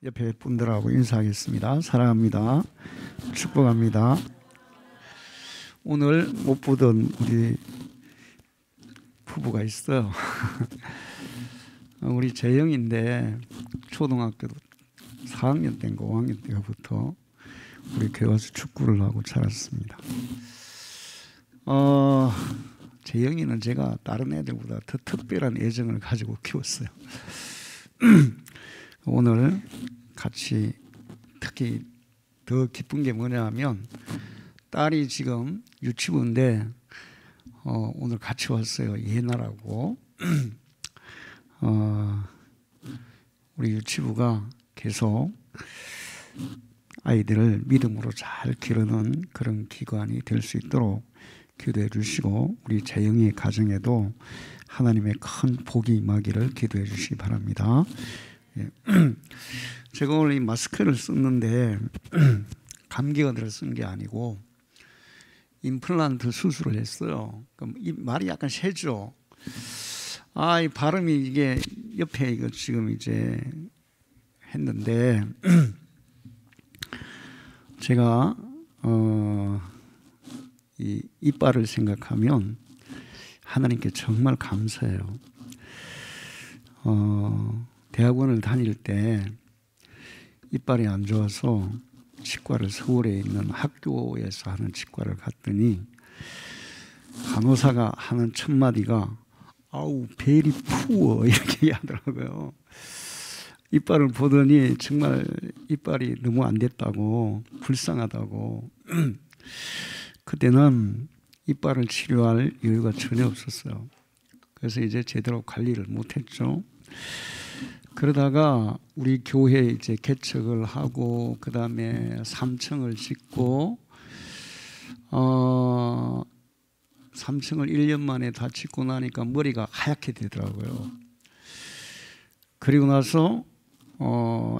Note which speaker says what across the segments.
Speaker 1: 옆에 분들하고 인사하겠습니다. 사랑합니다. 축복합니다. 오늘 못 보던 우리 부부가 있어요. 우리 재영인데 초등학교 4학년 때인가 5학년 때부터 우리 교회 와서 축구를 하고 자랐습니다. 재영이는 제가 다른 애들보다 더 특별한 애정을 가지고 키웠어요. 오늘 같이 특히 더 기쁜 게 뭐냐 하면 딸이 지금 유치부인데 오늘 같이 왔어요. 예나라고. 우리 유치부가 계속 아이들을 믿음으로 잘 기르는 그런 기관이 될 수 있도록 기도해 주시고 우리 재영이 가정에도 하나님의 큰 복이 임하기를 기도해 주시기 바랍니다. 제가 오늘 이 마스크를 썼는데 감기가 들어 쓴 게 아니고 임플란트 수술을 했어요. 그럼 이 말이 약간 세죠. 이 발음이 이게 옆에 이거 지금 이제 했는데 제가 이 이빨을 생각하면 하나님께 정말 감사해요. 대학원을 다닐 때 이빨이 안 좋아서 치과를 서울에 있는 학교에서 하는 치과를 갔더니 간호사가 하는 첫 마디가 아우 베리 푸어 이렇게 하더라고요. 이빨을 보더니 정말 이빨이 너무 안 됐다고 불쌍하다고. 그때는 이빨을 치료할 여유가 전혀 없었어요. 그래서 이제 제대로 관리를 못했죠. 그러다가 우리 교회 이제 개척을 하고 그 다음에 3층을 짓고 3층을 1년 만에 다 짓고 나니까 머리가 하얗게 되더라고요. 그리고 나서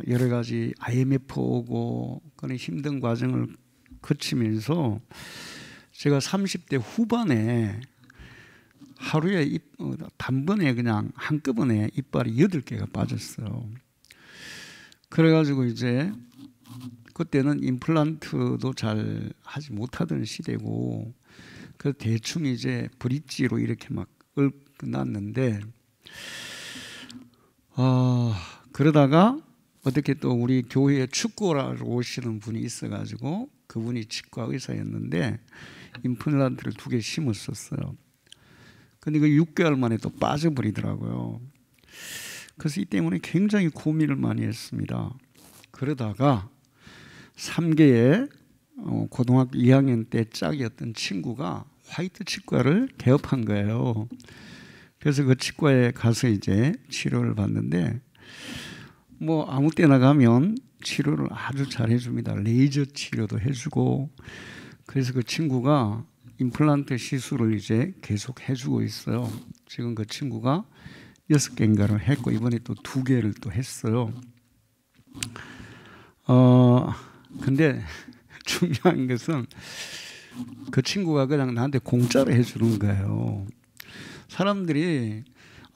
Speaker 1: 여러 가지 IMF 오고 그런 힘든 과정을 거치면서 제가 30대 후반에 하루에 단번에 그냥 한꺼번에 이빨이 8개가 빠졌어요. 그래가지고 이제 그때는 임플란트도 잘 하지 못하던 시대고 그 대충 이제 브릿지로 이렇게 막 읊어놨는데 그러다가 어떻게 또 우리 교회에 축구하러 오시는 분이 있어가지고 그분이 치과 의사였는데 임플란트를 2개 심었었어요. 근데 그 6개월 만에 또 빠져버리더라고요. 그래서 이 때문에 굉장히 고민을 많이 했습니다. 그러다가 3개의 고등학교 2학년 때 짝이었던 친구가 화이트 치과를 개업한 거예요. 그래서 그 치과에 가서 이제 치료를 받는데 뭐 아무 때나 가면 치료를 아주 잘 해줍니다. 레이저 치료도 해주고. 그래서 그 친구가 임플란트 시술을 이제 계속 해주고 있어요. 지금 그 친구가 6개인가를 했고 이번에 또 2개를 또 했어요. 근데 중요한 것은 그 친구가 그냥 나한테 공짜로 해주는 거예요. 사람들이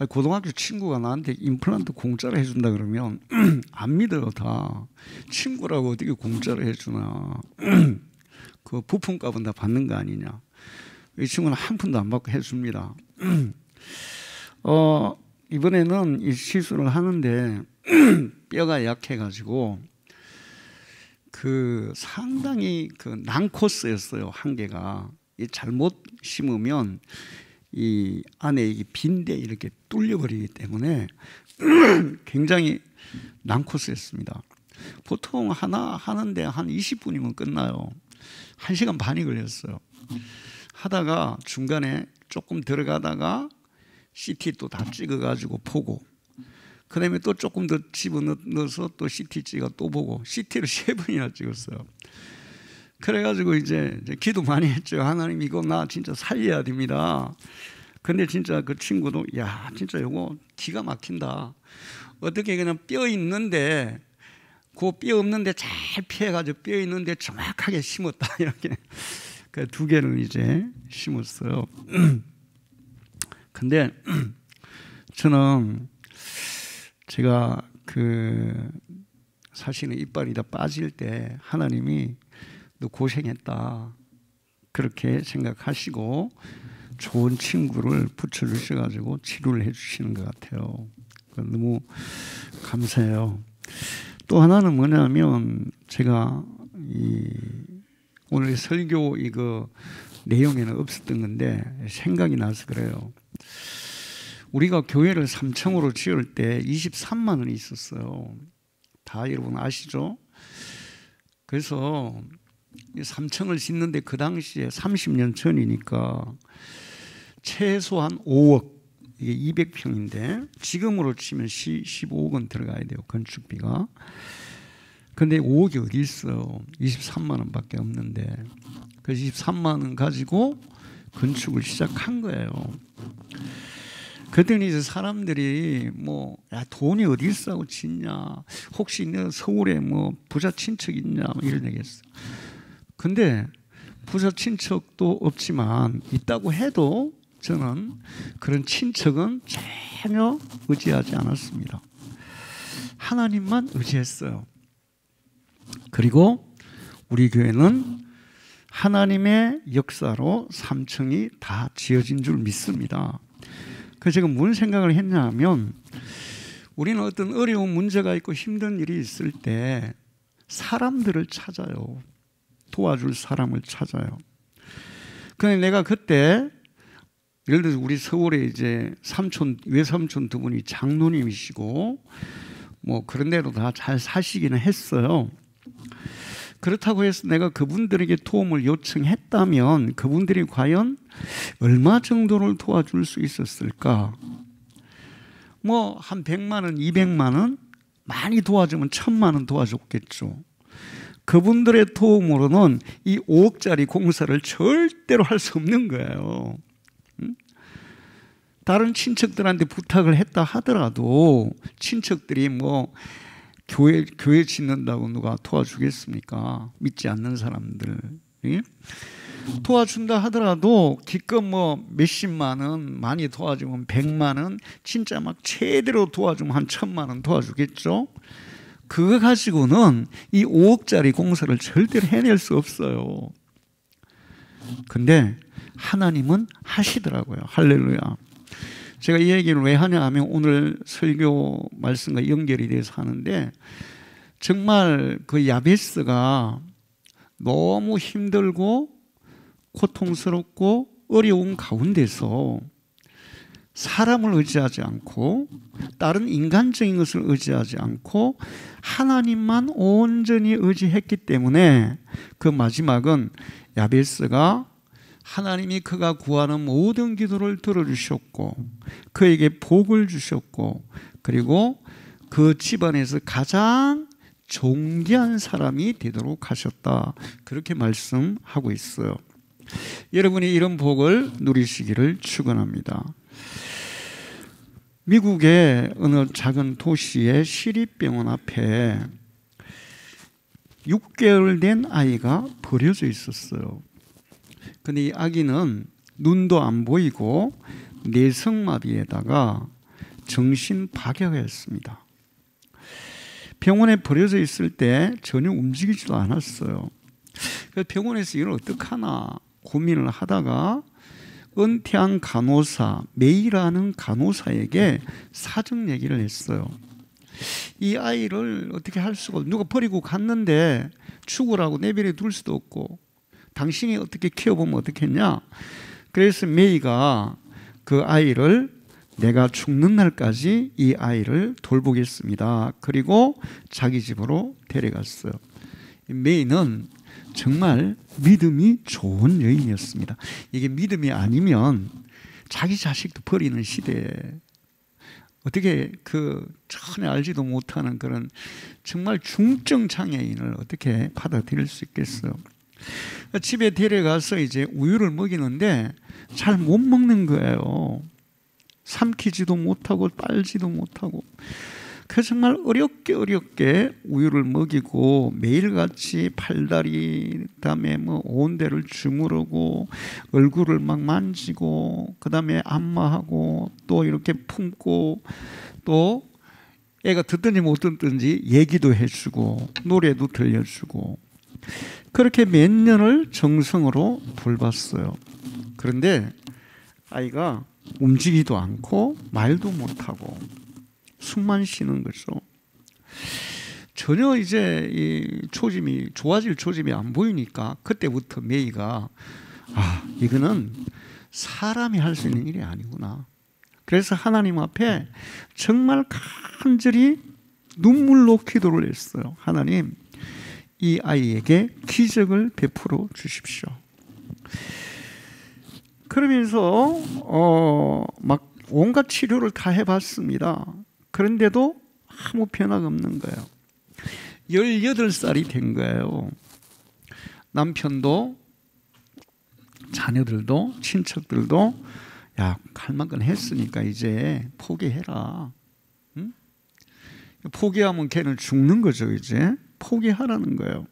Speaker 1: 고등학교 친구가 나한테 임플란트 공짜로 해준다 그러면 안 믿어요. 다 친구라고 어떻게 공짜로 해주나. 그 부품값은 다 받는 거 아니냐. 이 친구는 한 푼도 안 받고 해줍니다. 이번에는 이 시술을 하는데 뼈가 약해가지고 그 상당히 그 난코스였어요. 한 개가 잘못 심으면 이 안에 이 빈대 이렇게 뚫려버리기 때문에 굉장히 난코스였습니다. 보통 하나 하는데 한 20분이면 끝나요. 1시간 반이 걸렸어요. 하다가 중간에 조금 들어가다가 CT 또 다 찍어가지고 보고 그 다음에 또 조금 더 집어넣어서 또 CT 찍어 또 보고 CT를 3번이나 찍었어요. 그래가지고 이제 기도 많이 했죠. 하나님 이거 나 진짜 살려야 됩니다. 근데 진짜 그 친구도 야 진짜 이거 기가 막힌다. 어떻게 그냥 뼈 있는데 그 뼈 없는데 잘 피해가지고 뼈 있는데 정확하게 심었다. 이렇게 그 2개를 이제 심었어요. 근데 저는 제가 그 사실은 이빨이 다 빠질 때 하나님이 너 고생했다 그렇게 생각하시고 좋은 친구를 붙여주셔가지고 치료를 해주시는 것 같아요. 너무 감사해요. 또 하나는 뭐냐면 제가 오늘 설교 이거 내용에는 없었던 건데 생각이 나서 그래요. 우리가 교회를 3층으로 지을 때 23만 원이 있었어요. 다 여러분 아시죠? 그래서 3층을 짓는데 그 당시에 30년 전이니까 최소한 5억, 이게 200평인데 지금으로 치면 15억 원 들어가야 돼요, 건축비가. 근데 5억이 어디 있어요? 23만 원밖에 없는데. 그래서 23만 원 가지고 건축을 시작한 거예요. 그랬더니 이제 사람들이 뭐, 야, 돈이 어디 있어 짓냐? 혹시 너 서울에 뭐 부자 친척 있냐? 이런 얘기 했어. 근데 부자 친척도 없지만 있다고 해도 저는 그런 친척은 전혀 의지하지 않았습니다. 하나님만 의지했어요. 그리고 우리 교회는 하나님의 역사로 3층이 다 지어진 줄 믿습니다. 그래서 제가 무슨 생각을 했냐 하면 우리는 어떤 어려운 문제가 있고 힘든 일이 있을 때 사람들을 찾아요. 도와줄 사람을 찾아요. 그런데 내가 그때 예를 들어서 우리 서울에 이제 외삼촌 두 분이 장로님이시고 뭐 그런 데로 다 잘 사시기는 했어요. 그렇다고 해서 내가 그분들에게 도움을 요청했다면 그분들이 과연 얼마 정도를 도와줄 수 있었을까? 뭐 한 100만 원, 200만 원, 많이 도와주면 1000만 원 도와줬겠죠. 그분들의 도움으로는 이 5억짜리 공사를 절대로 할 수 없는 거예요. 다른 친척들한테 부탁을 했다 하더라도 친척들이 뭐 교회 짓는다고 누가 도와주겠습니까? 믿지 않는 사람들. 도와준다 하더라도 기껏 뭐 몇십만 원, 많이 도와주면 100만 원, 진짜 막 제대로 도와주면 한 1000만 원 도와주겠죠? 그거 가지고는 이 5억짜리 공사를 절대로 해낼 수 없어요. 근데 하나님은 하시더라고요. 할렐루야. 제가 이 얘기를 왜 하냐 하면 오늘 설교 말씀과 연결이 돼서 하는데 정말 그 야베스가 너무 힘들고 고통스럽고 어려운 가운데서 사람을 의지하지 않고 다른 인간적인 것을 의지하지 않고 하나님만 온전히 의지했기 때문에 그 마지막은 야베스가 하나님이 그가 구하는 모든 기도를 들어주셨고 그에게 복을 주셨고 그리고 그 집안에서 가장 존귀한 사람이 되도록 하셨다. 그렇게 말씀하고 있어요. 여러분이 이런 복을 누리시기를 축원합니다. 미국의 어느 작은 도시의 시립병원 앞에 6개월 된 아이가 버려져 있었어요. 근데 이 아기는 눈도 안 보이고 뇌성마비에다가 정신박약했습니다. 병원에 버려져 있을 때 전혀 움직이지도 않았어요. 그래서 병원에서 이걸 어떡하나 고민을 하다가 은퇴한 간호사, 메이라는 간호사에게 사정 얘기를 했어요. 이 아이를 어떻게 할 수가 없고 누가 버리고 갔는데 죽으라고 내버려 둘 수도 없고 당신이 어떻게 키워보면 어떻겠냐? 그래서 메이가 그 아이를 내가 죽는 날까지 이 아이를 돌보겠습니다. 그리고 자기 집으로 데려갔어요. 메이는 정말 믿음이 좋은 여인이었습니다. 이게 믿음이 아니면 자기 자식도 버리는 시대에 어떻게 그 전혀 알지도 못하는 그런 정말 중증 장애인을 어떻게 받아들일 수 있겠어요? 집에 데려가서 이제 우유를 먹이는데 잘 못 먹는 거예요. 삼키지도 못하고 빨지도 못하고. 그래서 정말 어렵게 우유를 먹이고 매일같이 팔다리 그다음에 뭐 온 데를 주무르고 얼굴을 막 만지고 그다음에 안마하고 또 이렇게 품고 또 애가 듣든지 못 듣든지 얘기도 해주고 노래도 들려주고 그렇게 몇 년을 정성으로 돌봤어요. 그런데 아이가 움직이지도 않고 말도 못하고 숨만 쉬는 거죠. 전혀 이제 이 초짐이 좋아질 초짐이 안 보이니까 그때부터 메이가 이거는 사람이 할 수 있는 일이 아니구나. 그래서 하나님 앞에 정말 간절히 눈물로 기도를 했어요. 하나님, 이 아이에게 기적을 베풀어 주십시오. 그러면서 막 온갖 치료를 다 해봤습니다. 그런데도 아무 변화가 없는 거예요. 18살이 된 거예요. 남편도 자녀들도 친척들도 야, 할 만큼 했으니까 이제 포기해라. 응? 포기하면 걔는 죽는 거죠. 이제 포기하라는 거예요.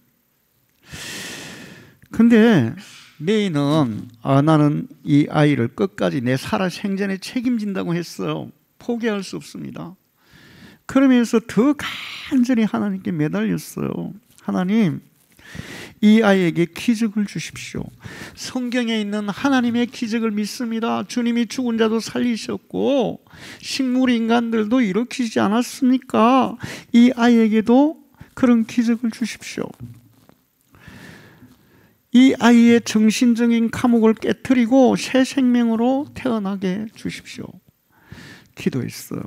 Speaker 1: 근데 메이는 나는 이 아이를 끝까지 내 살아 생전에 책임진다고 했어요. 포기할 수 없습니다. 그러면서 더 간절히 하나님께 매달렸어요. 하나님, 이 아이에게 기적을 주십시오. 성경에 있는 하나님의 기적을 믿습니다. 주님이 죽은 자도 살리셨고 식물 인간들도 일으키지 않았습니까? 이 아이에게도 그런 기적을 주십시오. 이 아이의 정신적인 감옥을 깨트리고 새 생명으로 태어나게 주십시오. 기도했어요.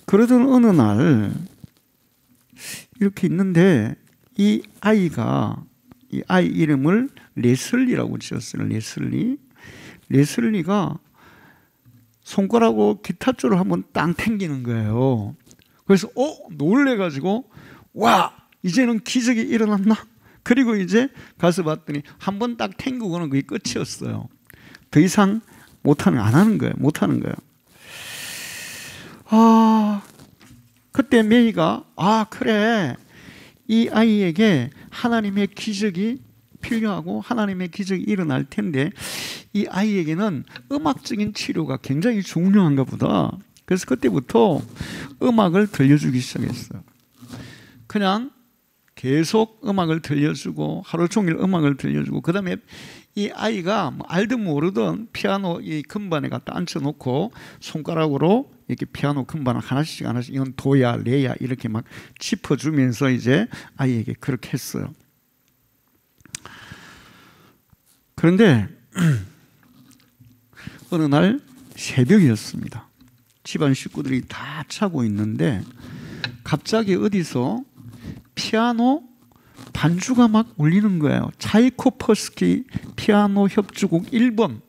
Speaker 1: 그러던 어느 날 이렇게 있는데 이 아이 이름을 레슬리라고 지었어요. 레슬리가 손가락으로 기타줄을 한번 땅 탱기는 거예요. 그래서 놀래가지고 와, 이제는 기적이 일어났나? 그리고 이제 가서 봤더니 한 번 딱 탱구고는 그게 끝이었어요. 더 이상 안 하는 거예요. 그때 메이가 그래, 이 아이에게 하나님의 기적이 필요하고 하나님의 기적이 일어날 텐데 이 아이에게는 음악적인 치료가 굉장히 중요한가 보다. 그래서 그때부터 음악을 들려주기 시작했어요. 그냥 계속 음악을 들려주고 하루 종일 음악을 들려주고 그 다음에 이 아이가 알든 모르든 피아노 이 건반에 갖다 앉혀놓고 손가락으로 이렇게 피아노 건반을 하나씩 이건 도야 레야 이렇게 막 짚어주면서 이제 아이에게 그렇게 했어요. 그런데 어느 날 새벽이었습니다. 집안 식구들이 다 자고 있는데 갑자기 어디서 피아노 반주가 막 울리는 거예요. 차이코프스키 피아노 협주곡 1번.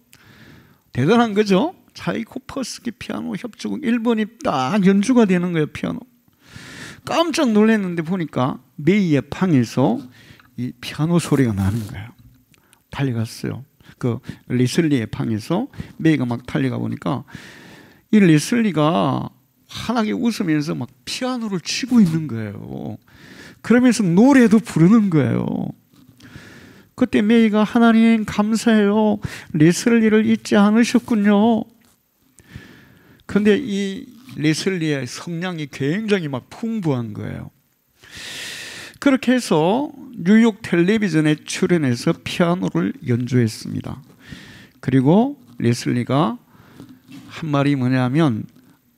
Speaker 1: 대단한 거죠? 차이코프스키 피아노 협주곡 1번이 딱 연주가 되는 거예요. 피아노. 깜짝 놀랐는데 보니까 메이의 방에서 이 피아노 소리가 나는 거예요. 달려갔어요. 그 레슬리의 방에서 메이가 막 달려가 보니까 이 레슬리가 환하게 웃으면서 막 피아노를 치고 있는 거예요. 그러면서 노래도 부르는 거예요. 그때 메이가 하나님 감사해요. 레슬리를 잊지 않으셨군요. 그런데 이 레슬리의 성량이 굉장히 막 풍부한 거예요. 그렇게 해서 뉴욕 텔레비전에 출연해서 피아노를 연주했습니다. 그리고 레슬리가 한 말이 뭐냐면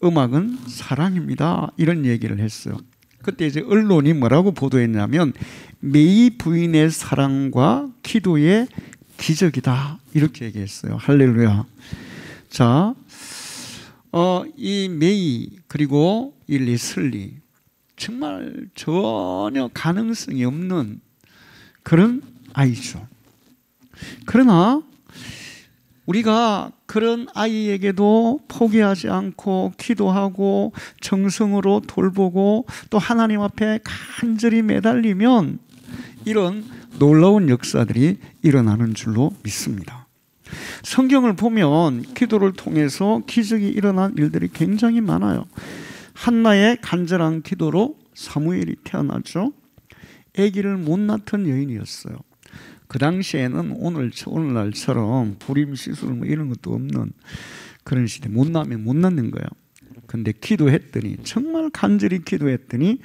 Speaker 1: 음악은 사랑입니다. 이런 얘기를 했어요. 그때 이제 언론이 뭐라고 보도했냐면 메이 부인의 사랑과 기도의 기적이다. 이렇게 얘기했어요. 할렐루야. 자, 이 메이 그리고 이 레슬리 정말 전혀 가능성이 없는 그런 아이죠. 그러나 우리가 그런 아이에게도 포기하지 않고 기도하고 정성으로 돌보고 또 하나님 앞에 간절히 매달리면 이런 놀라운 역사들이 일어나는 줄로 믿습니다. 성경을 보면 기도를 통해서 기적이 일어난 일들이 굉장히 많아요. 한나의 간절한 기도로 사무엘이 태어났죠. 아기를 못 낳던 여인이었어요. 그 당시에는 오늘날처럼 불임 시술 뭐 이런 것도 없는 그런 시대. 못 낳으면 못 낳는 거예요. 근데 기도했더니, 정말 간절히 기도했더니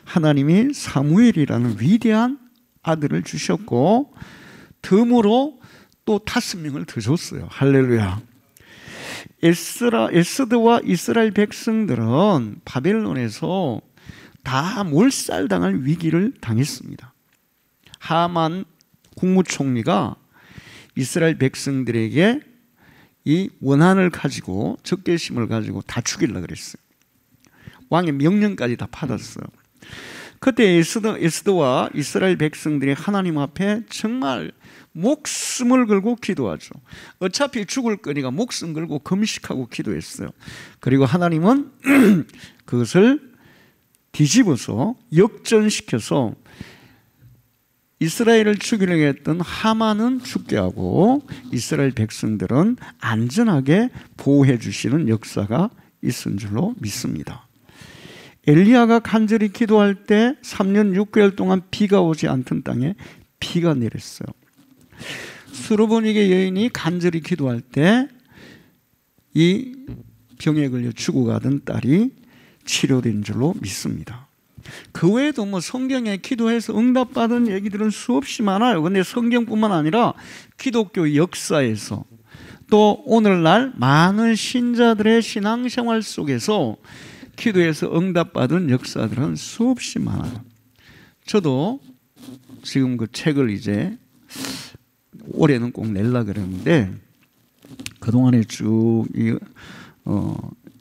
Speaker 1: 하나님이 사무엘이라는 위대한 아들을 주셨고, 덤으로 또 5명을 더 줬어요. 할렐루야. 에스더와 이스라엘 백성들은 바벨론에서 다 몰살당할 위기를 당했습니다. 하만 국무총리가 이스라엘 백성들에게 이 원한을 가지고, 적개심을 가지고 다 죽이려고 그랬어요. 왕의 명령까지 다 받았어요. 그때 에스더와 이스라엘 백성들이 하나님 앞에 정말 목숨을 걸고 기도하죠. 어차피 죽을 거니까 목숨 걸고 금식하고 기도했어요. 그리고 하나님은 그것을 뒤집어서 역전시켜서 이스라엘을 죽이려고 했던 하만은 죽게 하고 이스라엘 백성들은 안전하게 보호해 주시는 역사가 있은 줄로 믿습니다. 엘리야가 간절히 기도할 때 3년 6개월 동안 비가 오지 않던 땅에 비가 내렸어요. 수르보니게 여인이 간절히 기도할 때 이 병에 걸려 죽어가던 딸이 치료된 줄로 믿습니다. 그 외에도 뭐 성경에 기도해서 응답받은 얘기들은 수없이 많아요. 근데 성경뿐만 아니라 기독교 역사에서 또 오늘날 많은 신자들의 신앙생활 속에서 기도해서 응답받은 역사들은 수없이 많아요. 저도 지금 그 책을 이제 올해는 꼭 내려고 그러는데, 그동안에 쭉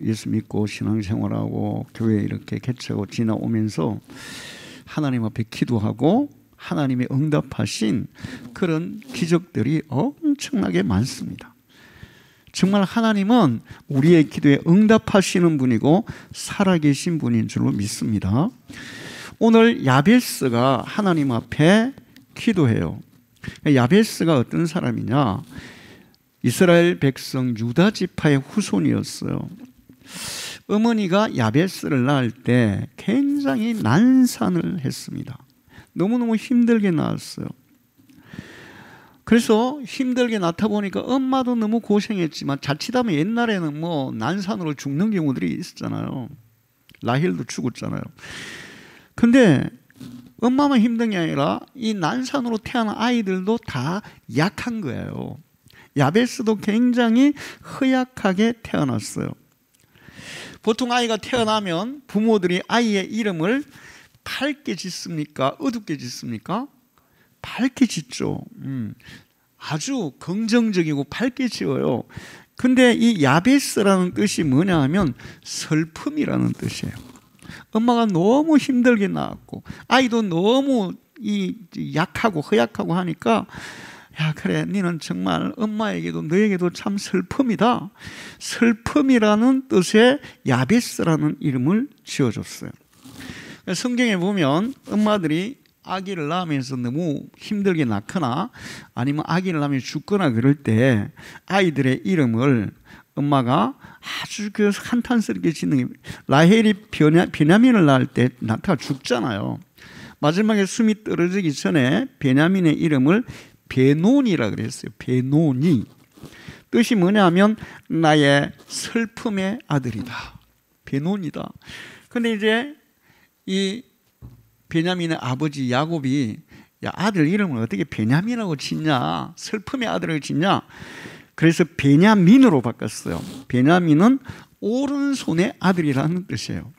Speaker 1: 예수 믿고 신앙생활하고 교회 이렇게 개최하고 지나오면서 하나님 앞에 기도하고 하나님의 응답하신 그런 기적들이 엄청나게 많습니다. 정말 하나님은 우리의 기도에 응답하시는 분이고 살아계신 분인 줄로 믿습니다. 오늘 야베스가 하나님 앞에 기도해요. 야베스가 어떤 사람이냐? 이스라엘 백성 유다 지파의 후손이었어요. 어머니가 야베스를 낳을 때 굉장히 난산을 했습니다. 너무너무 힘들게 낳았어요. 그래서 힘들게 낳다 보니까 엄마도 너무 고생했지만, 자칫하면 옛날에는 뭐 난산으로 죽는 경우들이 있었잖아요. 라헬도 죽었잖아요. 근데 엄마만 힘든 게 아니라 이 난산으로 태어난 아이들도 다 약한 거예요. 야베스도 굉장히 허약하게 태어났어요. 보통 아이가 태어나면 부모들이 아이의 이름을 밝게 짓습니까? 어둡게 짓습니까? 밝게 짓죠. 아주 긍정적이고 밝게 지어요. 근데 이 야베스라는 뜻이 뭐냐 하면 슬픔이라는 뜻이에요. 엄마가 너무 힘들게 낳았고 아이도 너무 약하고 허약하고 하니까, 야, 그래, 너는 정말 엄마에게도 너에게도 참 슬픔이다. 슬픔이라는 뜻의 야베스라는 이름을 지어줬어요. 성경에 보면 엄마들이 아기를 낳으면서 너무 힘들게 낳거나 아니면 아기를 낳으면 죽거나 그럴 때 아이들의 이름을 엄마가 아주 그 한탄스럽게 짓는 게, 라헬이 베냐민을 낳을 때 낳다가 죽잖아요. 마지막에 숨이 떨어지기 전에 베냐민의 이름을 베논이라 그랬어요. 베논이 뜻이 뭐냐면 나의 슬픔의 아들이다. 베논이다. 근데 이제 이 베냐민의 아버지 야곱이, 야, 아들 이름을 어떻게 베냐민이라고 짓냐, 슬픔의 아들을 짓냐, 그래서 베냐민으로 바꿨어요. 베냐민은 오른손의 아들이라는 뜻이에요.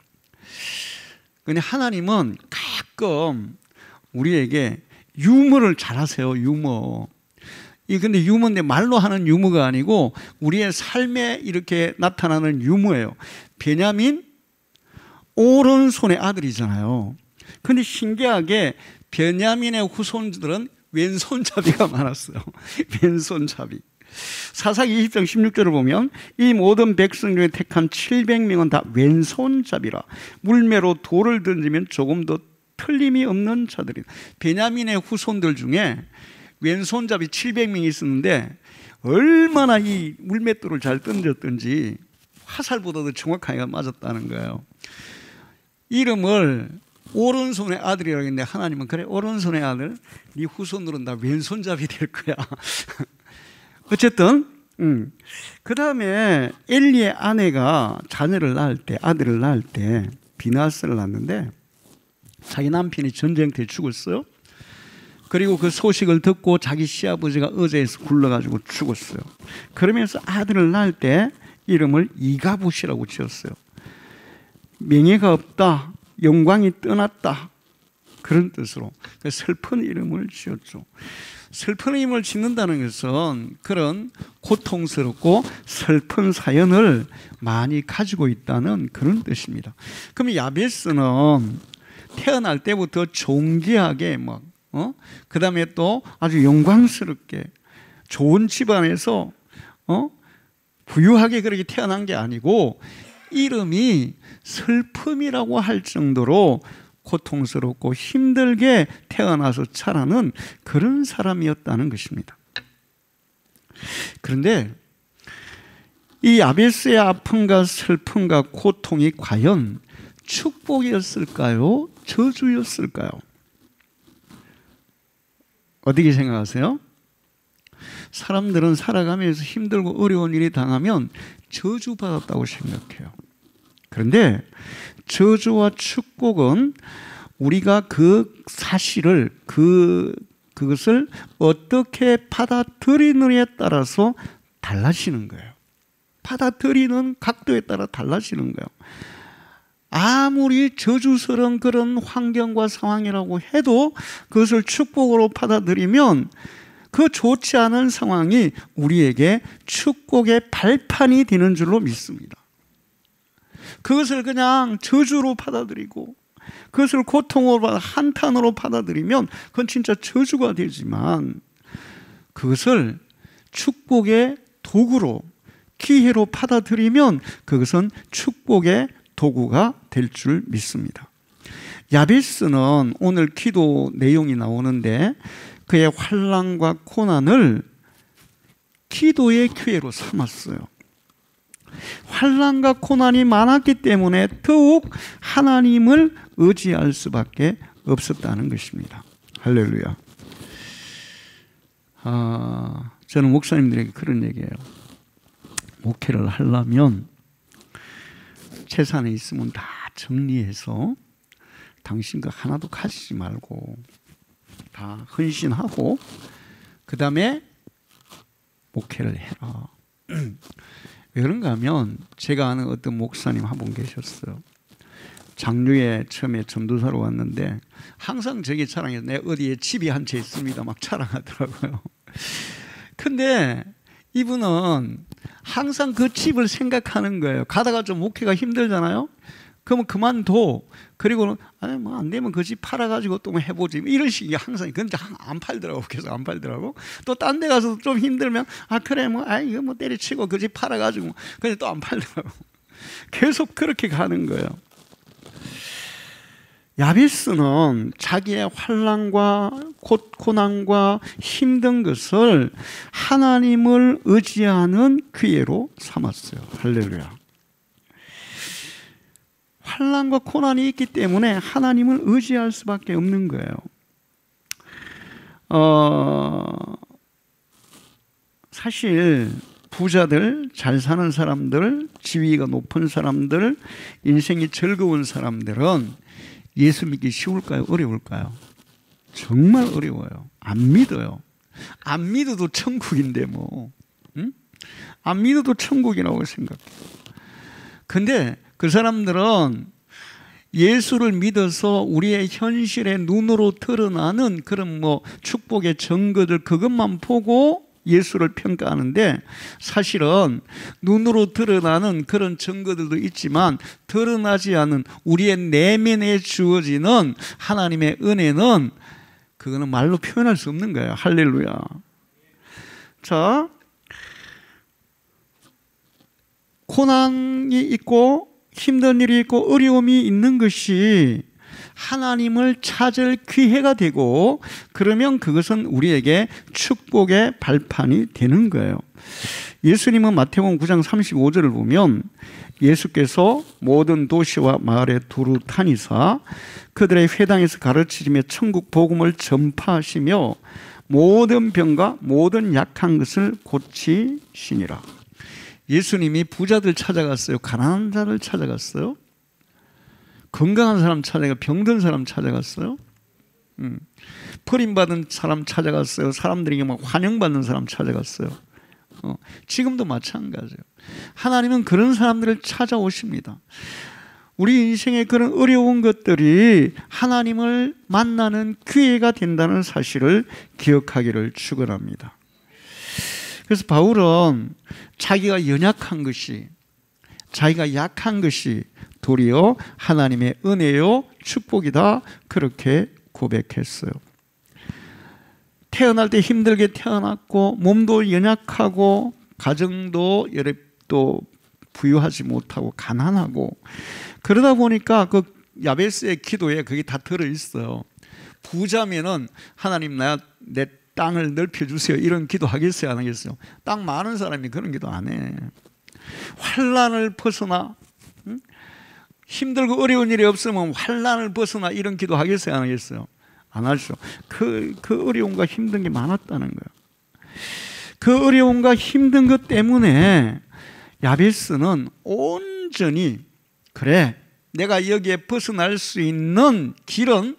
Speaker 1: 근데 하나님은 가끔 우리에게 유머를 잘하세요. 유머. 근데 유머인데 말로 하는 유머가 아니고 우리의 삶에 이렇게 나타나는 유머예요. 베냐민 오른손의 아들이잖아요. 근데 신기하게 베냐민의 후손들은 왼손잡이가 많았어요. 왼손잡이. 사사기 20장 16절을 보면 이 모든 백성 중에 택한 700명은 다 왼손잡이라. 물매로 돌을 던지면 조금도 틀림이 없는 자들이. 베냐민의 후손들 중에 왼손잡이 700명이 있었는데 얼마나 이 물맷돌을 잘 던졌던지 화살보다도 정확하게 맞았다는 거예요. 이름을 오른손의 아들이라고 했는데 하나님은 그래, 오른손의 아들, 네 후손들은 다 왼손잡이 될 거야. 어쨌든 그 다음에 엘리의 아내가 자녀를 낳을 때, 아들을 낳을 때 비나스를 낳는데 자기 남편이 전쟁터에 죽었어요. 그리고 그 소식을 듣고 자기 시아버지가 의자에서 굴러가지고 죽었어요. 그러면서 아들을 낳을 때 이름을 이가봇이라고 지었어요. 명예가 없다, 영광이 떠났다, 그런 뜻으로 슬픈 이름을 지었죠. 슬픈 이름을 짓는다는 것은 그런 고통스럽고 슬픈 사연을 많이 가지고 있다는 그런 뜻입니다. 그럼 야베스는 태어날 때부터 존귀하게 그 다음에 또 아주 영광스럽게 좋은 집안에서 부유하게 그렇게 태어난 게 아니고 이름이 슬픔이라고 할 정도로 고통스럽고 힘들게 태어나서 자라는 그런 사람이었다는 것입니다. 그런데 이 야베스의 아픔과 슬픔과 고통이 과연 축복이었을까요? 저주였을까요? 어떻게 생각하세요? 사람들은 살아가면서 힘들고 어려운 일이 당하면 저주받았다고 생각해요. 그런데 저주와 축복은 우리가 그 사실을 그것을 어떻게 받아들이느냐에 따라서 달라지는 거예요. 받아들이는 각도에 따라 달라지는 거예요. 아무리 저주스러운 그런 환경과 상황이라고 해도 그것을 축복으로 받아들이면 그 좋지 않은 상황이 우리에게 축복의 발판이 되는 줄로 믿습니다. 그것을 그냥 저주로 받아들이고 그것을 고통으로 한탄으로 받아들이면 그건 진짜 저주가 되지만 그것을 축복의 도구로 기회로 받아들이면 그것은 축복의 도구가 될 줄 믿습니다. 야베스는 오늘 기도 내용이 나오는데 그의 환난과 고난을 기도의 기회로 삼았어요. 환난과 고난이 많았기 때문에 더욱 하나님을 의지할 수밖에 없었다는 것입니다. 할렐루야. 저는 목사님들에게 그런 얘기해요. 목회를 하려면 재산이 있으면 다 정리해서 당신 거 하나도 가지지 말고 다 헌신하고 그 다음에 목회를 해라. 왜 그런가 하면 제가 아는 어떤 목사님 한 분 계셨어요. 장류에 처음에 전도사로 왔는데 항상 저게 자랑해서 내 어디에 집이 한 채 있습니다 막 자랑하더라고요. 근데 이분은 항상 그 집을 생각하는 거예요. 가다가 좀 목회가 힘들잖아요. 그러면 그만둬. 그리고는 아니 뭐 안 되면 그 집 팔아가지고 또 뭐 해보지. 이런 식이 항상. 근데 안 팔더라고. 계속 안 팔더라고. 또 딴 데 가서 좀 힘들면 그래 뭐 이거 뭐 때려치고 그 집 팔아가지고. 근데 또 안 팔더라고. 계속 그렇게 가는 거예요. 야베스는 자기의 환난과 고난과 힘든 것을 하나님을 의지하는 기회로 삼았어요. 할렐루야. 환난과 고난이 있기 때문에 하나님을 의지할 수밖에 없는 거예요. 사실 부자들, 잘 사는 사람들, 지위가 높은 사람들, 인생이 즐거운 사람들은 예수 믿기 쉬울까요? 어려울까요? 정말 어려워요. 안 믿어요. 안 믿어도 천국인데 뭐. 응? 안 믿어도 천국이라고 생각해요. 근데 그 사람들은 예수를 믿어서 우리의 현실의 눈으로 드러나는 그런 뭐 축복의 증거들 그것만 보고 예수를 평가하는데 사실은 눈으로 드러나는 그런 증거들도 있지만 드러나지 않은 우리의 내면에 주어지는 하나님의 은혜는 그거는 말로 표현할 수 없는 거예요. 할렐루야. 자, 고난이 있고 힘든 일이 있고 어려움이 있는 것이 하나님을 찾을 기회가 되고 그러면 그것은 우리에게 축복의 발판이 되는 거예요. 예수님은 마태복음 9장 35절을 보면 예수께서 모든 도시와 마을에 두루 다니사 그들의 회당에서 가르치시며 천국 복음을 전파하시며 모든 병과 모든 약한 것을 고치시니라. 예수님이 부자들 찾아갔어요? 가난한 자를 찾아갔어요? 건강한 사람 찾아가 병든 사람 찾아갔어요? 버림받은 사람 찾아갔어요? 사람들에게 막 환영받는 사람 찾아갔어요? 지금도 마찬가지예요. 하나님은 그런 사람들을 찾아오십니다. 우리 인생의 그런 어려운 것들이 하나님을 만나는 기회가 된다는 사실을 기억하기를 축원합니다. 그래서 바울은 자기가 연약한 것이, 자기가 약한 것이 도리어 하나님의 은혜요 축복이다, 그렇게 고백했어요. 태어날 때 힘들게 태어났고 몸도 연약하고 가정도 또 부유하지 못하고 가난하고, 그러다 보니까 그 야베스의 기도에 그게 다 들어있어요. 부자면은 하나님 내 땅을 넓혀주세요, 이런 기도 하겠어요, 안 하겠어요? 땅 많은 사람이 그런 기도 안 해. 환난을 벗어나, 힘들고 어려운 일이 없으면 환난을 벗어나, 이런 기도 하겠어요, 안 하겠어요? 안 하죠. 그 어려움과 힘든 게 많았다는 거예요. 그 어려움과 힘든 것 때문에 야베스는 온전히, 그래, 내가 여기에 벗어날 수 있는 길은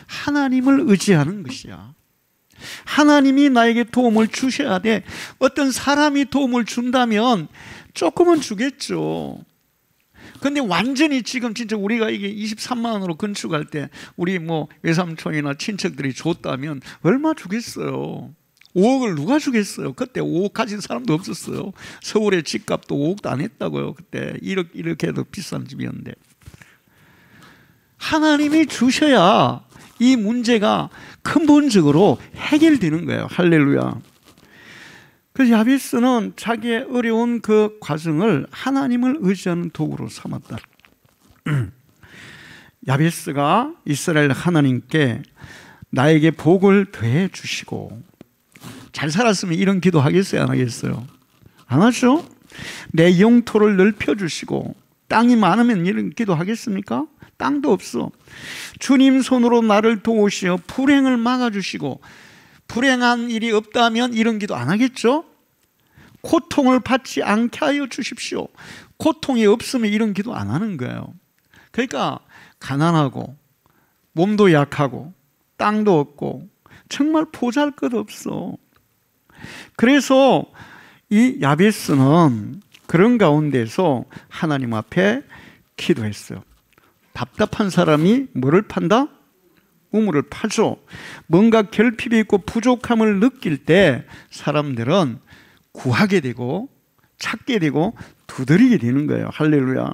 Speaker 1: 하나님을 의지하는 것이야. 하나님이 나에게 도움을 주셔야 돼. 어떤 사람이 도움을 준다면 조금은 주겠죠. 근데 완전히 지금 진짜 우리가 이게 23만 원으로 건축할 때 우리 뭐 외삼촌이나 친척들이 줬다면 얼마 주겠어요? 5억을 누가 주겠어요? 그때 5억 가진 사람도 없었어요. 서울의 집값도 5억도 안 했다고요. 그때 이렇게 해도 비싼 집이었는데. 하나님이 주셔야 이 문제가 근본적으로 해결되는 거예요. 할렐루야. 그래서 야베스는 자기의 어려운 그 과정을 하나님을 의지하는 도구로 삼았다. 야베스가 이스라엘 하나님께 나에게 복을 더해 주시고, 잘 살았으면 이런 기도 하겠어요, 안 하겠어요? 안 하죠? 내 영토를 넓혀주시고, 땅이 많으면 이런 기도 하겠습니까? 땅도 없어. 주님 손으로 나를 도우시어 불행을 막아주시고, 불행한 일이 없다면 이런 기도 안 하겠죠? 고통을 받지 않게 하여 주십시오. 고통이 없으면 이런 기도 안 하는 거예요. 그러니까 가난하고 몸도 약하고 땅도 없고 정말 보잘것없어. 그래서 이 야베스는 그런 가운데서 하나님 앞에 기도했어요. 답답한 사람이 뭐를 판다? 우물을 파죠. 뭔가 결핍이 있고 부족함을 느낄 때 사람들은 구하게 되고 찾게 되고 두드리게 되는 거예요. 할렐루야.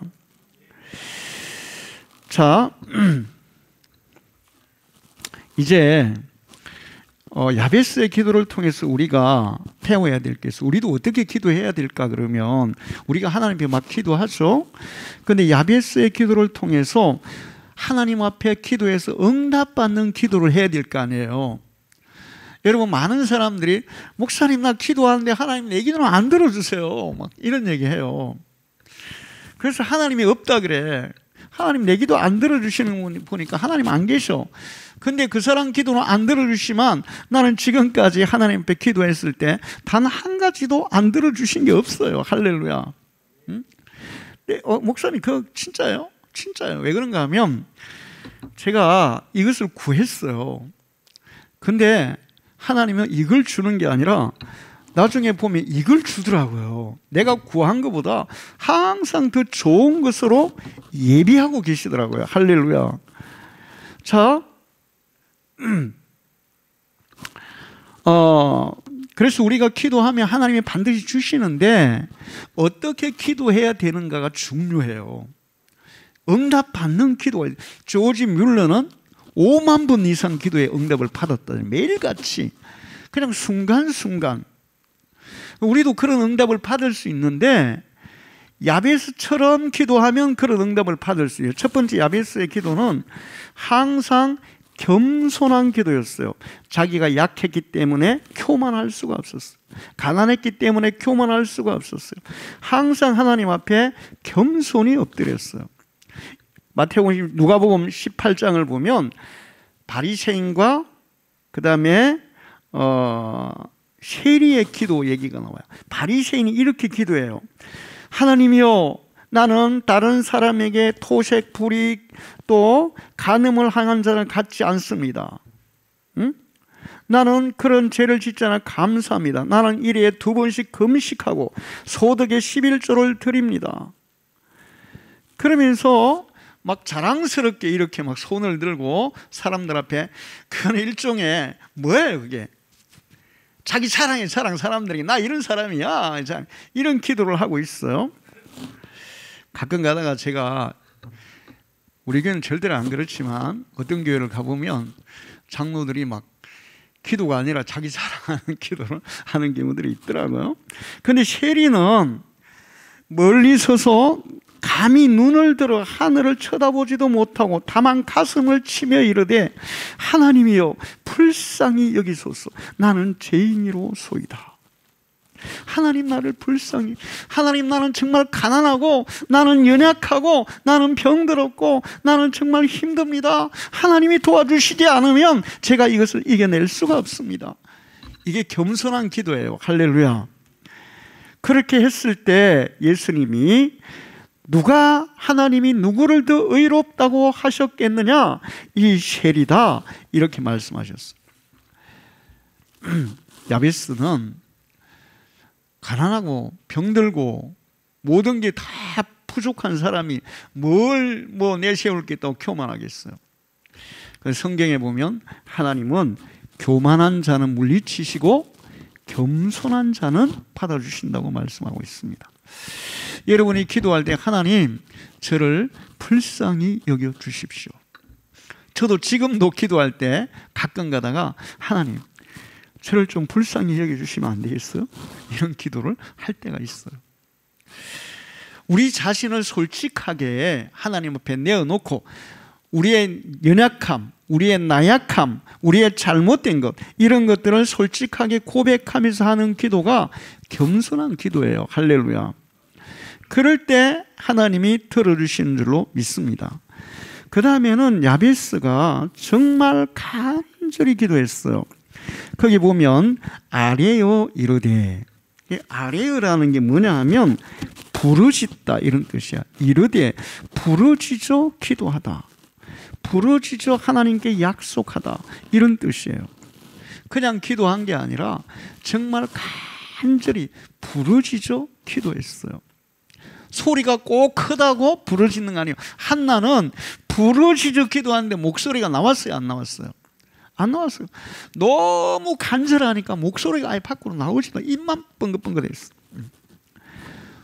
Speaker 1: 자, 이제 야베스의 기도를 통해서 우리가 배워야 될 게 있어요. 우리도 어떻게 기도해야 될까? 그러면 우리가 하나님께 막 기도하죠. 그런데 야베스의 기도를 통해서 하나님 앞에 기도해서 응답받는 기도를 해야 될 거 아니에요. 여러분, 많은 사람들이 목사님 나 기도하는데 하나님 내 기도는 안 들어주세요, 막 이런 얘기해요. 그래서 하나님이 없다 그래. 하나님 내 기도 안 들어주시는 분 보니까 하나님 안 계셔. 근데 그 사람 기도는 안 들어주시면 나는 지금까지 하나님 앞에 기도했을 때 단 한 가지도 안 들어주신 게 없어요. 할렐루야. 응? 목사님 그거 진짜예요? 진짜예요. 왜 그런가 하면 제가 이것을 구했어요. 근데 하나님은 이걸 주는 게 아니라 나중에 보면 이걸 주더라고요. 내가 구한 것보다 항상 더 좋은 것으로 예비하고 계시더라고요. 할렐루야. 자, 그래서 우리가 기도하면 하나님이 반드시 주시는데 어떻게 기도해야 되는가가 중요해요. 응답받는 기도가, 조지 뮬러는 5만 번 이상 기도에 응답을 받았다. 매일같이 그냥 순간순간. 우리도 그런 응답을 받을 수 있는데 야베스처럼 기도하면 그런 응답을 받을 수 있어요. 첫 번째, 야베스의 기도는 항상 겸손한 기도였어요. 자기가 약했기 때문에 교만할 수가 없었어요. 가난했기 때문에 교만할 수가 없었어요. 항상 하나님 앞에 겸손히 엎드렸어요. 마태복음, 누가복음 18장을 보면 바리새인과 그 다음에 세리의 기도 얘기가 나와요. 바리새인이 이렇게 기도해요. 하나님이여, 나는 다른 사람에게 토색, 불이익 또 간음을 행한 자를 갖지 않습니다. 응? 나는 그런 죄를 짓지 않아 감사합니다. 나는 일에 2번씩 금식하고 소득의 11조를 드립니다. 그러면서 막 자랑스럽게 이렇게 막 손을 들고 사람들 앞에, 그건 일종의 뭐예요 그게? 자기 자랑의 자랑. 사람들이 나 이런 사람이야, 이런 기도를 하고 있어요. 가끔 가다가 제가, 우리 교회는 절대로 안 그렇지만 어떤 교회를 가보면 장로들이 막 기도가 아니라 자기 자랑하는 기도를 하는 경우들이 있더라고요. 그런데 세리는 멀리 서서 감히 눈을 들어 하늘을 쳐다보지도 못하고 다만 가슴을 치며 이르되 하나님이여 불쌍히 여기소서. 나는 죄인이로소이다. 하나님 나를 불쌍히, 하나님 나는 정말 가난하고 나는 연약하고 나는 병들었고 나는 정말 힘듭니다. 하나님이 도와주시지 않으면 제가 이것을 이겨낼 수가 없습니다. 이게 겸손한 기도예요. 할렐루야. 그렇게 했을 때 예수님이 누가 하나님이 누구를 더 의롭다고 하셨겠느냐? 이 세리다, 이렇게 말씀하셨어요. 야베스는 가난하고 병들고 모든 게 다 부족한 사람이 뭘 내세울 게 있다고 교만하겠어요. 그래서 성경에 보면 하나님은 교만한 자는 물리치시고 겸손한 자는 받아주신다고 말씀하고 있습니다. 여러분이 기도할 때 하나님 저를 불쌍히 여겨 주십시오. 저도 지금도 기도할 때 가끔 가다가 하나님 저를 좀 불쌍히 여겨주시면 안 되겠어요? 이런 기도를 할 때가 있어요. 우리 자신을 솔직하게 하나님 앞에 내어놓고 우리의 연약함, 우리의 나약함, 우리의 잘못된 것, 이런 것들을 솔직하게 고백하면서 하는 기도가 겸손한 기도예요. 할렐루야. 그럴 때 하나님이 들어주시는 줄로 믿습니다. 그 다음에는 야베스가 정말 간절히 기도했어요. 거기 보면 아뢰어 이르되, 아뢰어라는 게 뭐냐 하면 부르짖다 이런 뜻이야. 이르되 부르짖어 기도하다, 부르짖어 하나님께 약속하다, 이런 뜻이에요. 그냥 기도한 게 아니라 정말 간절히 부르짖어 기도했어요. 소리가 꼭 크다고 부르짖는 거 아니에요. 한나는 부르짖어 기도하는데 목소리가 나왔어요, 안 나왔어요? 안 나왔어요. 너무 간절하니까 목소리가 아예 밖으로 나오지도, 입만 뻥긋뻥긋했어.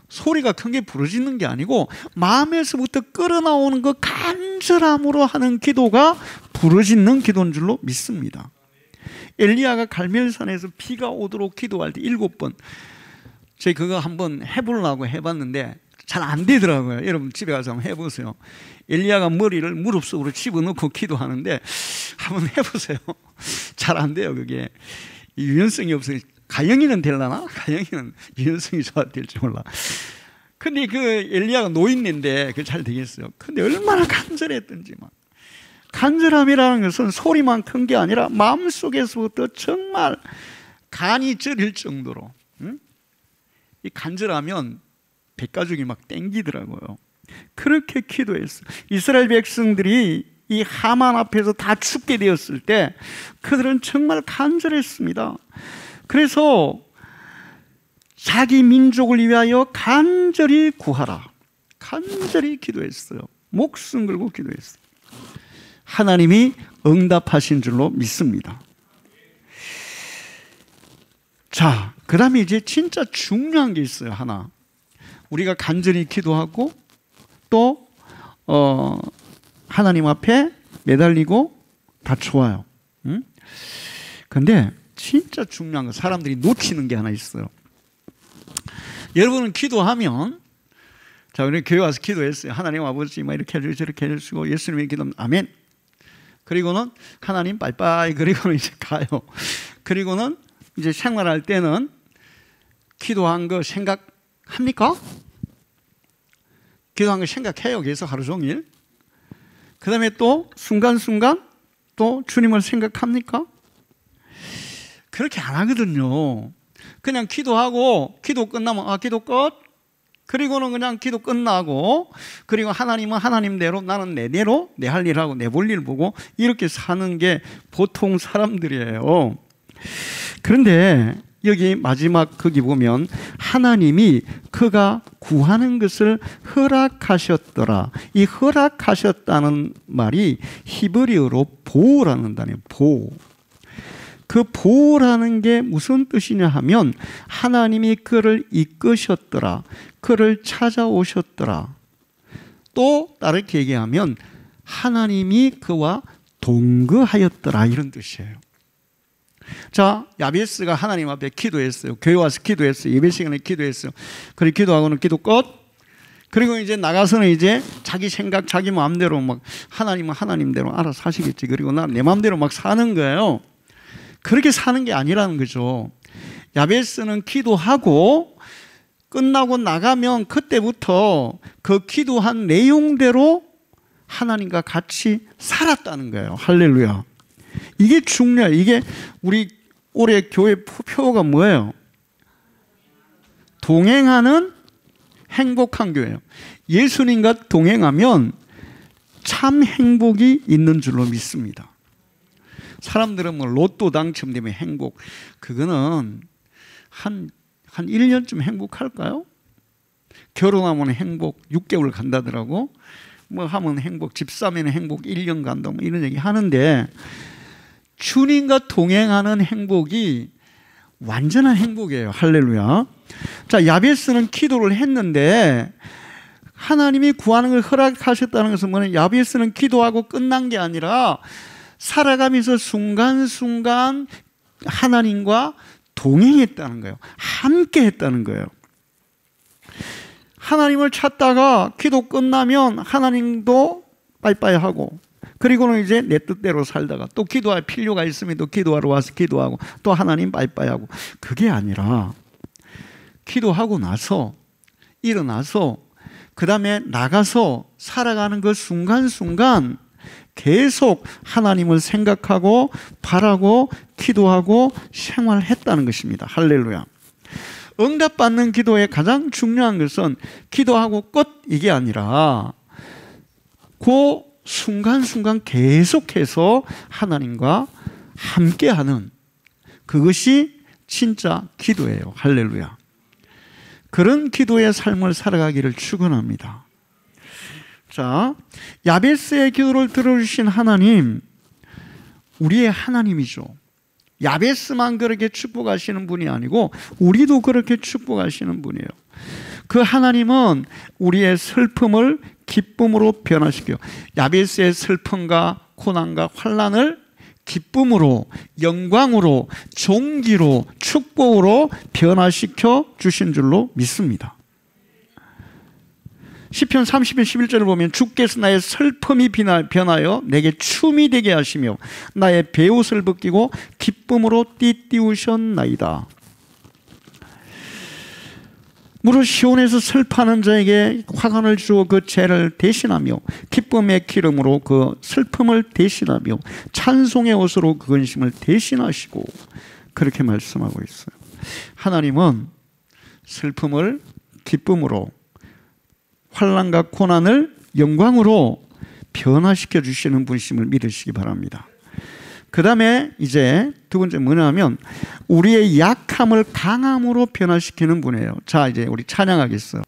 Speaker 1: 소리가 큰 게 부르짖는 게 아니고 마음에서부터 끌어나오는 그 간절함으로 하는 기도가 부르짖는 기도인 줄로 믿습니다. 엘리야가 갈멜산에서 비가 오도록 기도할 때 7번, 저희 그거 한번 해보려고 해봤는데 잘 안 되더라고요. 여러분 집에 가서 한번 해보세요. 엘리야가 머리를 무릎 속으로 집어넣고 기도하는데 한번 해보세요. 잘 안 돼요. 그게 유연성이 없어요. 가영이는 되려나? 가영이는 유연성이 좋아질지 몰라. 근데 그 엘리야가 노인인데 그게 잘 되겠어요. 근데 얼마나 간절했던지. 막 간절함이라는 것은 소리만 큰 게 아니라 마음속에서부터 정말 간이 저릴 정도로, 이 간절하면 백가죽이 막 땡기더라고요. 그렇게 기도했어요. 이스라엘 백성들이 이 하만 앞에서 다 죽게 되었을 때 그들은 정말 간절했습니다. 그래서 자기 민족을 위하여 간절히 구하라, 간절히 기도했어요. 목숨 걸고 기도했어요. 하나님이 응답하신 줄로 믿습니다. 자, 그 다음에 이제 진짜 중요한 게 있어요. 하나, 우리가 간절히 기도하고 또 하나님 앞에 매달리고 다 좋아요. 그런데 진짜 중요한 거, 사람들이 놓치는 게 하나 있어요. 여러분은 기도하면, 자, 우리 교회 와서 기도했어요. 하나님 아버지 막 이렇게 해주시고 저렇게 해주시고 예수님의 기도는 아멘. 그리고는 하나님 빠이빠이. 그리고는 이제 가요. 그리고는 이제 생활할 때는 기도한 거 생각합니까? 기도한 거 생각해요. 계속 하루 종일. 그 다음에 또 순간순간 또 주님을 생각합니까? 그렇게 안 하거든요. 그냥 기도하고 기도 끝나면 기도 끝. 그리고는 그냥 기도 끝나고, 그리고 하나님은 하나님대로, 나는 내대로 내 할 일 하고 내 볼 일 보고 이렇게 사는 게 보통 사람들이에요. 그런데 여기 마지막 거기 보면 하나님이 그가 구하는 것을 허락하셨더라. 이 허락하셨다는 말이 히브리어로 보호라는 단어예요. 보호. 그 보호라는 게 무슨 뜻이냐 하면 하나님이 그를 이끄셨더라. 그를 찾아오셨더라. 또 다르게 얘기하면 하나님이 그와 동거하였더라, 이런 뜻이에요. 자, 야베스가 하나님 앞에 기도했어요. 교회 와서 기도했어요. 예배 시간에 기도했어요. 그리고 기도하고는 기도 끝. 그리고 이제 나가서는 이제 자기 생각, 자기 마음대로 막 하나님은 하나님대로 알아서 하시겠지. 그리고 나 내 마음대로 막 사는 거예요. 그렇게 사는 게 아니라는 거죠. 야베스는 기도하고 끝나고 나가면 그때부터 그 기도한 내용대로 하나님과 같이 살았다는 거예요. 할렐루야. 이게 중요해요. 이게 우리 올해 교회 표어가 뭐예요? 동행하는 행복한 교회예요. 예수님과 동행하면 참 행복이 있는 줄로 믿습니다. 사람들은 뭐 로또 당첨되면 행복, 그거는 한 1년쯤 행복할까요? 결혼하면 행복 6개월 간다더라고. 뭐 하면 행복, 집 사면 행복 1년 간다, 뭐 이런 얘기 하는데, 주님과 동행하는 행복이 완전한 행복이에요. 할렐루야. 자, 야베스는 기도를 했는데 하나님이 구하는 걸 허락하셨다는 것은 뭐냐? 야베스는 기도하고 끝난 게 아니라 살아가면서 순간순간 하나님과 동행했다는 거예요. 함께 했다는 거예요. 하나님을 찾다가 기도 끝나면 하나님도 빠이빠이 하고, 그리고는 이제 내 뜻대로 살다가 또 기도할 필요가 있으면 또 기도하러 와서 기도하고 또 하나님 빠이빠이 하고, 그게 아니라 기도하고 나서 일어나서 그 다음에 나가서 살아가는 그 순간순간 계속 하나님을 생각하고 바라고 기도하고 생활했다는 것입니다. 할렐루야. 응답받는 기도의 가장 중요한 것은 기도하고 끝, 이게 아니라 그 순간순간 계속해서 하나님과 함께하는, 그것이 진짜 기도예요. 할렐루야. 그런 기도의 삶을 살아가기를 축원합니다. 자, 야베스의 기도를 들어주신 하나님, 우리의 하나님이죠. 야베스만 그렇게 축복하시는 분이 아니고 우리도 그렇게 축복하시는 분이에요. 그 하나님은 우리의 슬픔을 기쁨으로 변화시켜요. 야베스의 슬픔과 고난과 환난을 기쁨으로, 영광으로, 존귀로, 축복으로 변화시켜 주신 줄로 믿습니다. 시편 30편 11절을 보면 주께서 나의 슬픔이 변하여 내게 춤이 되게 하시며 나의 베옷을 벗기고 기쁨으로 띠띠우셨나이다. 무릇 시온에서 슬퍼하는 자에게 화관을 주어 그 죄를 대신하며 기쁨의 기름으로 그 슬픔을 대신하며 찬송의 옷으로 그 근심을 대신하시고, 그렇게 말씀하고 있어요. 하나님은 슬픔을 기쁨으로, 환난과 고난을 영광으로 변화시켜 주시는 분이심을 믿으시기 바랍니다. 그 다음에 이제 두 번째 뭐냐면 우리의 약함을 강함으로 변화시키는 분이에요. 자, 이제 우리 찬양하겠어요.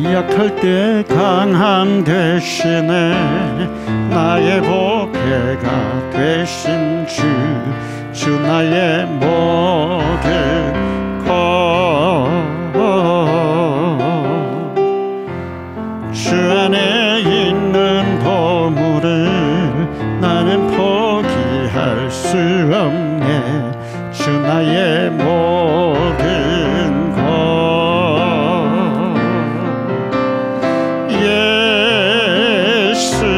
Speaker 2: 약할 때 강함 대신에 나의 보배가 되신 주 나의 모든 것, 주 안에 있는 보물을 나는 포기할 수 없네. 주 나의 모든 것, 예수는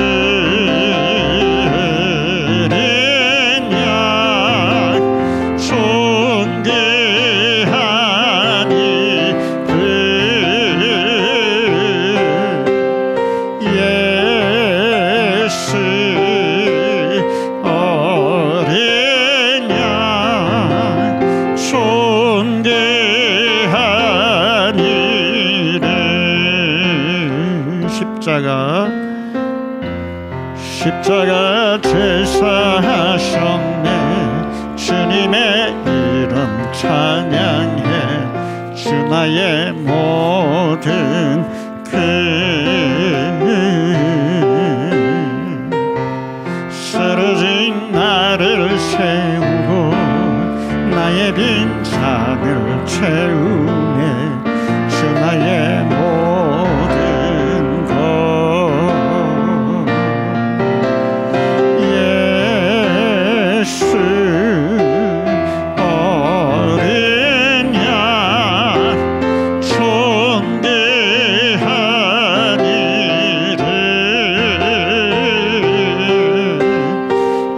Speaker 2: 십자가 제사하셨네. 주님의 이름 찬양해. 주 나의 모든 쓰러진 나를 세우고 나의 빈 잔을 채우네. 주 나의 모든 것 예수 어린 양 존귀한 이름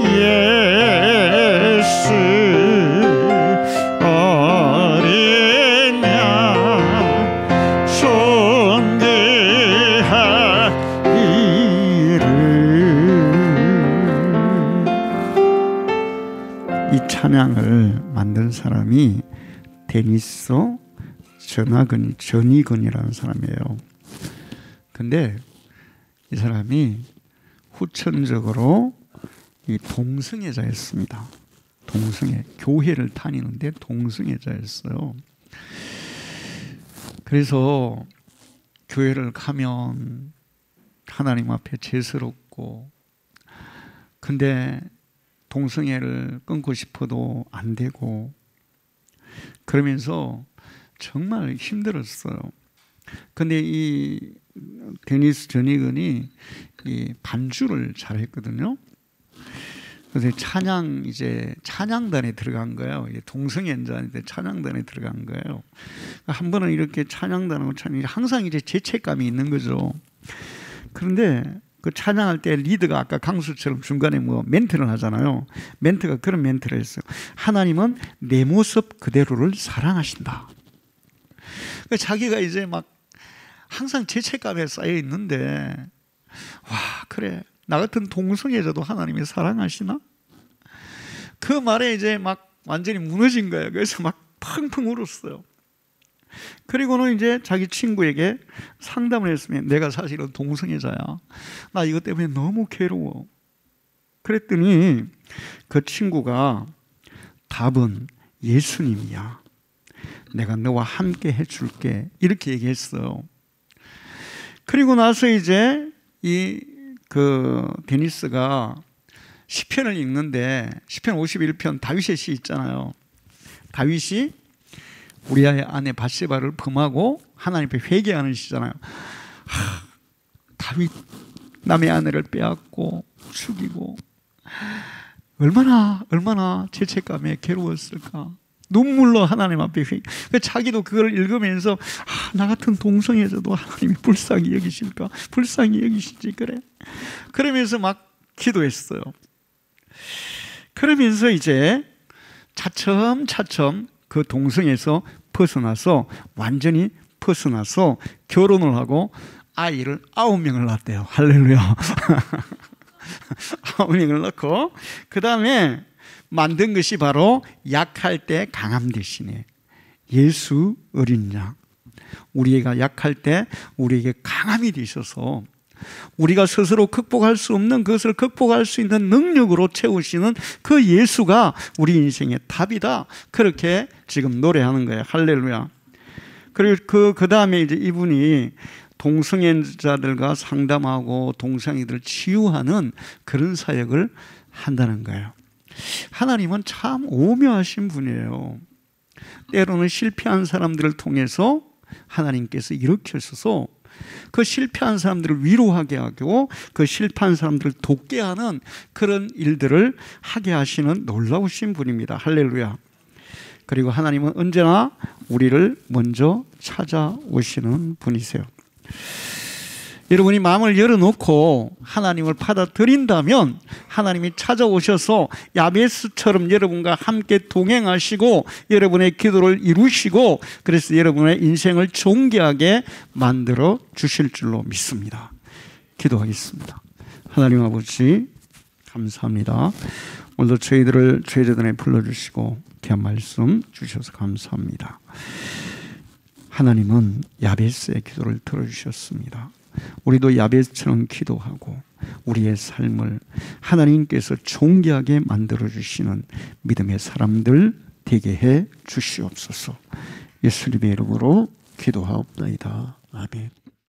Speaker 2: 예수 어린 양 존귀한 이름. 이 찬양을 만든 사람이 데니스 전이건이라는 사람이에요. 근데 이 사람이 후천적으로 이 동성애자였습니다. 교회를 다니는데 동성애자였어요. 그래서 교회를 가면 하나님 앞에 죄스럽고, 근데 동성애를 끊고 싶어도 안 되고, 그러면서 정말 힘들었어요. 근데 이 데니스 전이건이 이 반주를 잘했거든요. 그래서 찬양단에 들어간 거예요. 동성애자인데 찬양단에 들어간 거예요. 한 번은 이렇게 찬양단하고 항상 이제 죄책감이 있는 거죠. 그런데 그 찬양할 때 리더가 아까 강수처럼 중간에 뭐 멘트를 하잖아요. 멘트가 그런 멘트를 했어요. 하나님은 내 모습 그대로를 사랑하신다. 그러니까 자기가 이제 막 항상 죄책감에 쌓여 있는데, 와, 그래, 나 같은 동성애자도 하나님이 사랑하시나? 그 말에 이제 막 완전히 무너진 거예요. 그래서 막 펑펑 울었어요. 그리고는 이제 자기 친구에게 상담을 했으면, 내가 사실은 동성애자야, 나 이것 때문에 너무 괴로워. 그랬더니 그 친구가 답은 예수님이야, 내가 너와 함께 해줄게, 이렇게 얘기했어요. 그리고 나서 이제 그 데니스가 시편을 읽는데, 시편 51편 다윗의 시 있잖아요. 다윗이 우리아의 아내 밧세바를 범하고 하나님 앞에 회개하는 시잖아요. 다윗 남의 아내를 빼앗고 죽이고 얼마나 죄책감에 괴로웠을까. 눈물로 하나님 앞에 자기도 그걸 읽으면서 나 같은 동성애자도 하나님이 불쌍히 여기실까, 불쌍히 여기시지, 그래. 그러면서 막 기도했어요. 그러면서 이제 차츰차츰 그 동성에서 벗어나서, 완전히 벗어나서 결혼을 하고 아이를 9명을 낳았대요. 할렐루야. 9명을 낳고, 그 다음에 만든 것이 바로 약할 때 강함 대신에 예수 어린 양. 우리가 약할 때 우리에게 강함이 되셔서 우리가 스스로 극복할 수 없는 그것을 극복할 수 있는 능력으로 채우시는 그 예수가 우리 인생의 답이다. 그렇게 지금 노래하는 거예요. 할렐루야. 그리고 그 다음에 이제 이분이 동성애자들과 상담하고 동성애들을 치유하는 그런 사역을 한다는 거예요. 하나님은 참 오묘하신 분이에요. 때로는 실패한 사람들을 통해서 하나님께서 일으켜서서 그 실패한 사람들을 위로하게 하고 그 실패한 사람들을 돕게 하는 그런 일들을 하게 하시는 놀라우신 분입니다. 할렐루야. 그리고 하나님은 언제나 우리를 먼저 찾아오시는 분이세요. 여러분이 마음을 열어놓고 하나님을 받아들인다면 하나님이 찾아오셔서 야베스처럼 여러분과 함께 동행하시고 여러분의 기도를 이루시고, 그래서 여러분의 인생을 존귀하게 만들어 주실 줄로 믿습니다. 기도하겠습니다. 하나님 아버지, 감사합니다. 오늘도 저희들을 죄제단에 불러주시고 귀한 말씀 주셔서 감사합니다. 하나님은 야베스의 기도를 들어주셨습니다. 우리도 야베스처럼 기도하고 우리의 삶을 하나님께서 존귀하게 만들어 주시는 믿음의 사람들 되게 해 주시옵소서. 예수님의 이름으로 기도하옵나이다. 아멘.